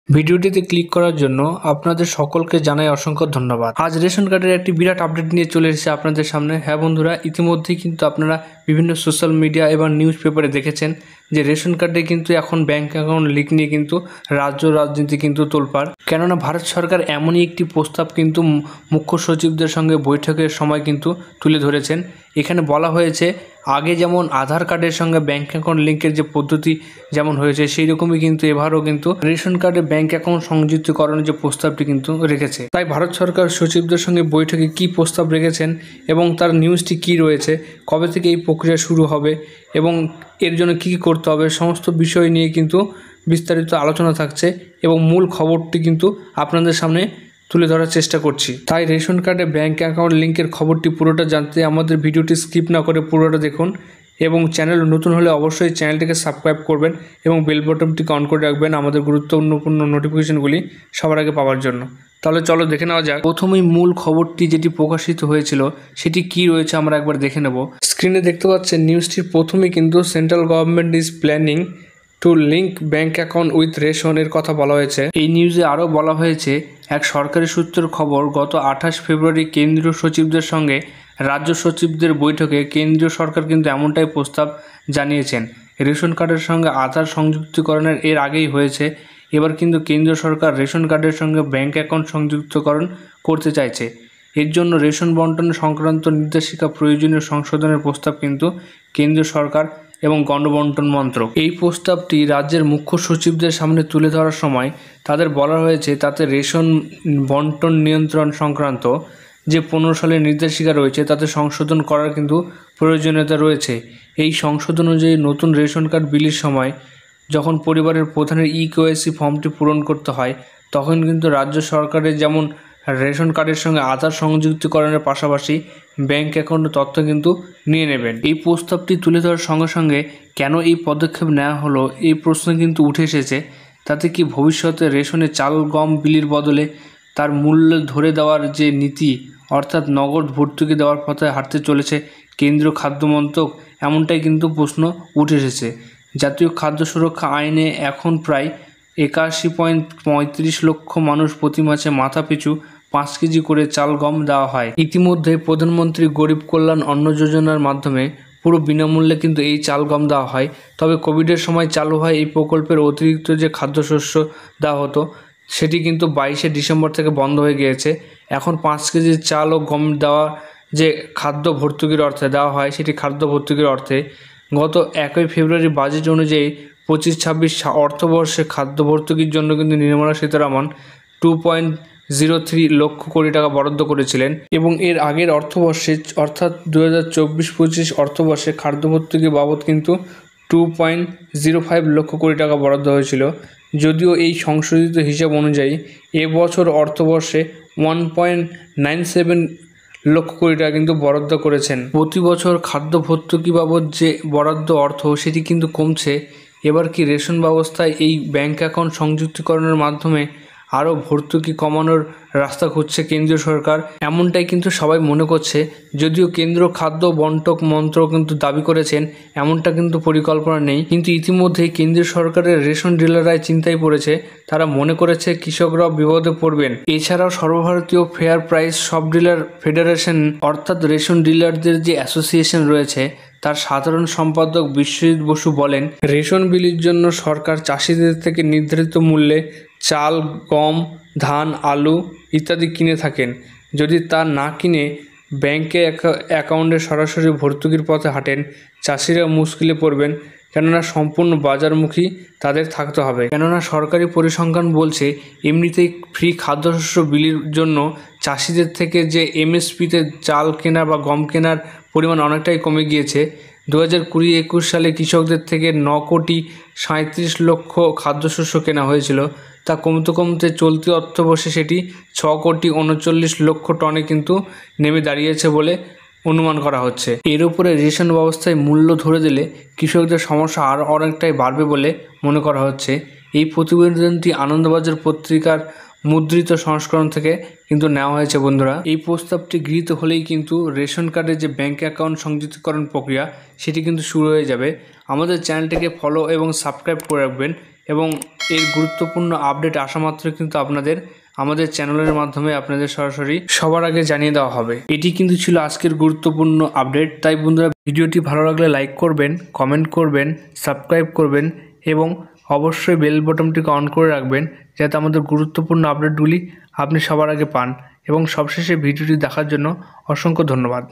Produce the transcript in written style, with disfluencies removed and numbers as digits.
ভিডিওটিতে ক্লিক করার জন্য আপনাদের সকলকে জানাই অসংখ্য ধন্যবাদ। আজ রেশন কার্ডের একটি বিরাট আপডেট নিয়ে চলে এসেছে আপনাদের সামনে। হ্যাঁ বন্ধুরা, ইতিমধ্যেই কিন্তু আপনারা বিভিন্ন সোশ্যাল মিডিয়া এবং নিউজ পেপারে দেখেছেন যে রেশন কার্ডে কিন্তু এখন ব্যাংক অ্যাকাউন্ট লিক নিয়ে কিন্তু রাজ্য রাজনীতি কিন্তু তোলপাড়। কেননা ভারত সরকার এমনই একটি প্রস্তাব কিন্তু মুখ্য সচিবদের সঙ্গে বৈঠকের সময় কিন্তু তুলে ধরেছেন। এখানে বলা হয়েছে আগে যেমন আধার কার্ডের সঙ্গে ব্যাংক অ্যাকাউন্ট লিঙ্কের যে পদ্ধতি যেমন হয়েছে সেই রকমই কিন্তু এবারও কিন্তু রেশন কার্ডে ব্যাংক অ্যাকাউন্ট সংযুক্তকরণের যে প্রস্তাবটি কিন্তু রেখেছে। তাই ভারত সরকার সচিবদের সঙ্গে বৈঠকে কি প্রস্তাব রেখেছেন এবং তার নিউজটি কি রয়েছে, কবে থেকে এই প্রক্রিয়া শুরু হবে এবং এর জন্য কী কী করতে হবে, সমস্ত বিষয় নিয়ে কিন্তু বিস্তারিত আলোচনা থাকছে এবং মূল খবরটি কিন্তু আপনাদের সামনে তুলে ধরার চেষ্টা করছি। তাই রেশন কার্ডে ব্যাংক অ্যাকাউন্ট লিঙ্কের খবরটি পুরোটা জানতে আমাদের ভিডিওটি স্কিপ না করে পুরোটা দেখুন এবং চ্যানেল নতুন হলে অবশ্যই চ্যানেলটিকে সাবস্ক্রাইব করবেন এবং বেল বাটনটিকে অন করে রাখবেন আমাদের গুরুত্বপূর্ণ নোটিফিকেশনগুলি সবার আগে পাওয়ার জন্য। তাহলে চলো দেখে নেওয়া যাক। প্রথমেই মূল খবরটি যেটি প্রকাশিত হয়েছিল সেটি কি রয়েছে আমরা একবার দেখে নেব। স্ক্রিনে দেখতে পাচ্ছেন নিউজটির প্রথমেই কিন্তু central government is planning to link bank account with রেশনের কথা বলা হয়েছে। এই নিউজে আরও বলা হয়েছে এক সরকারি সূত্রের খবর, গত 28 ফেব্রুয়ারি কেন্দ্রীয় সচিবদের সঙ্গে রাজ্য সচিবদের বৈঠকে কেন্দ্রীয় সরকার কিন্তু এমনটাই প্রস্তাব জানিয়েছেন। রেশন কার্ডের সঙ্গে আধার সংযুক্তকরণের এর আগেই হয়েছে, এবার কিন্তু কেন্দ্রীয় সরকার রেশন কার্ডের সঙ্গে ব্যাঙ্ক অ্যাকাউন্ট সংযুক্তকরণ করতে চাইছে। এর জন্য রেশন বন্টন সংক্রান্ত নির্দেশিকা প্রয়োজনীয় সংশোধনের প্রস্তাব কিন্তু কেন্দ্রীয় সরকার এবং গণবন্টন মন্ত্রক এই প্রস্তাবটি রাজ্যের মুখ্য সচিবদের সামনে তুলে ধরার সময় তাদের বলা হয়েছে তাতে রেশন বন্টন নিয়ন্ত্রণ সংক্রান্ত যে 15 সালের নির্দেশিকা রয়েছে তাতে সংশোধন করার কিন্তু প্রয়োজনীয়তা রয়েছে। এই সংশোধন অনুযায়ী নতুন রেশন কার্ড বিলির সময় যখন পরিবারের প্রধানের ইকেওয়াইসি ফর্মটি পূরণ করতে হয় তখন কিন্তু রাজ্য সরকারের যেমন রেশন কার্ডের সঙ্গে আধার সংযুক্তকরণের পাশাপাশি ব্যাংক অ্যাকাউন্টের তথ্য কিন্তু নিয়ে নেবেন। এই প্রস্তাবটি তুলে ধরার সঙ্গে সঙ্গে কেন এই পদক্ষেপ নেওয়া হলো এই প্রশ্ন কিন্তু উঠে এসেছে। তাতে কি ভবিষ্যতে রেশনে চাল গম বিলির বদলে তার মূল্য ধরে দেওয়ার যে নীতি অর্থাৎ নগদ ভর্তুকি দেওয়ার পথে হাঁটতে চলেছে কেন্দ্রীয় খাদ্য মন্ত্রক, এমনটাই কিন্তু প্রশ্ন উঠে এসেছে। জাতীয় খাদ্য সুরক্ষা আইনে এখন প্রায় 81.35 লক্ষ মানুষ প্রতি মাসে মাথাপিছু 5 কেজি করে চাল গম দেওয়া হয়। ইতিমধ্যে প্রধানমন্ত্রী গরিব কল্যাণ অন্ন যোজনার মাধ্যমে পুরো বিনামূল্যে কিন্তু এই চাল গম দেওয়া হয়। তবে কোভিডের সময় চালু হয় এই প্রকল্পের অতিরিক্ত যে খাদ্যশস্য দেওয়া হতো সেটি কিন্তু 22শে ডিসেম্বর থেকে বন্ধ হয়ে গিয়েছে। এখন 5 কেজি চাল ও গম দেওয়া যে খাদ্য ভর্তুকির অর্থে দেওয়া হয় সেটি খাদ্য ভর্তুকির অর্থে গত 1 ফেব্রুয়ারি বাজেট অনুযায়ী 25-26 অর্থবর্ষে খাদ্য ভর্তুকির জন্য কিন্তু নির্মলা সীতারামন 2.03 লক্ষ কোটি টাকা বরাদ্দ করেছিলেন এবং এর আগের অর্থবর্ষে অর্থাৎ 2024-25 অর্থবর্ষে খাদ্য ভর্তুকি বাবদ কিন্তু 2.05 লক্ষ কোটি টাকা বরাদ্দ হয়েছিল। যদিও এই সংশোধিত হিসাব অনুযায়ী এবছর অর্থবর্ষে 1.97 লক্ষ কোটি টাকা কিন্তু বরাদ্দ করেছেন। প্রতি বছর খাদ্য ভর্তুকি বাবদ যে বরাদ্দ অর্থ সেটি কিন্তু কমছে। এবার কি রেশন ব্যবস্থায় এই ব্যাংক অ্যাকাউন্ট সংযুক্তকরণের মাধ্যমে আরও ভর্তুকি কমানোর রাস্তা খুঁজছে কেন্দ্রীয় সরকার, এমনটাই কিন্তু সবাই মনে করছে। যদিও কেন্দ্র খাদ্য বন্টক মন্ত্রক কিন্তু দাবি করেছেন এমনটা কিন্তু পরিকল্পনা নেই, কিন্তু ইতিমধ্যেই কেন্দ্রীয় সরকারের রেশন ডিলাররাই চিন্তায় পড়েছে। তারা মনে করেছে কৃষকরাও বিপদে পড়বেন। এছাড়াও সর্বভারতীয় ফেয়ার প্রাইস সব ডিলার ফেডারেশন অর্থাৎ রেশন ডিলারদের যে অ্যাসোসিয়েশন রয়েছে তার সাধারণ সম্পাদক বিশ্বজিৎ বসু বলেন, রেশন বিলির জন্য সরকার চাষিদের থেকে নির্ধারিত মূল্যে চাল, গম, ধান, আলু ইত্যাদি কিনে থাকেন। যদি তা না কিনে ব্যাংকে অ্যাকাউন্টে সরাসরি ভর্তুকির পথে হাঁটেন চাষিরা মুশকিলে পড়বেন, কেননা সম্পূর্ণ বাজারমুখী তাদের থাকতে হবে। কেননা সরকারি পরিসংখ্যান বলছে এমনিতেই ফ্রি খাদ্যশস্য বিলির জন্য চাষিদের থেকে যে এমএসপিতে চাল কেনা বা গম কেনার পরিমাণ অনেকটাই কমে গিয়েছে। 2020-21 সালে কৃষকদের থেকে 9.37 কোটি খাদ্যশস্য কেনা হয়েছিল, তা কমতে কমতে চলতি অর্থবর্ষে সেটি 6.39 কোটি টনে কিন্তু নেমে দাঁড়িয়েছে বলে অনুমান করা হচ্ছে। এর উপরে রেশন ব্যবস্থায় মূল্য ধরে দিলে কৃষকদের সমস্যা আরও অনেকটাই বাড়বে বলে মনে করা হচ্ছে। এই প্রতিবেদনটি আনন্দবাজার পত্রিকার মুদ্রিত সংস্করণ থেকে কিন্তু নেওয়া হয়েছে। বন্ধুরা, এই প্রস্তাবটি গৃহীত হলেই কিন্তু রেশন কার্ডের যে ব্যাংক অ্যাকাউন্ট সংযুক্তকরণ প্রক্রিয়া সেটি কিন্তু শুরু হয়ে যাবে। আমাদের চ্যানেলটিকে ফলো এবং সাবস্ক্রাইব করে রাখবেন এবং এর গুরুত্বপূর্ণ আপডেট আসা মাত্র কিন্তু আপনাদের আমাদের চ্যানেলের মাধ্যমে আপনাদের সরাসরি সবার আগে জানিয়ে দেওয়া হবে। এটি কিন্তু ছিল আজকের গুরুত্বপূর্ণ আপডেট। তাই বন্ধুরা, ভিডিওটি ভালো লাগলে লাইক করবেন, কমেন্ট করবেন, সাবস্ক্রাইব করবেন এবং অবশ্যই বেল বটনটিকে অন করে রাখবেন, যাতে আমাদের গুরুত্বপূর্ণ আপডেটগুলি আপনি সবার আগে পান। এবং সবশেষে ভিডিওটি দেখার জন্য অসংখ্য ধন্যবাদ।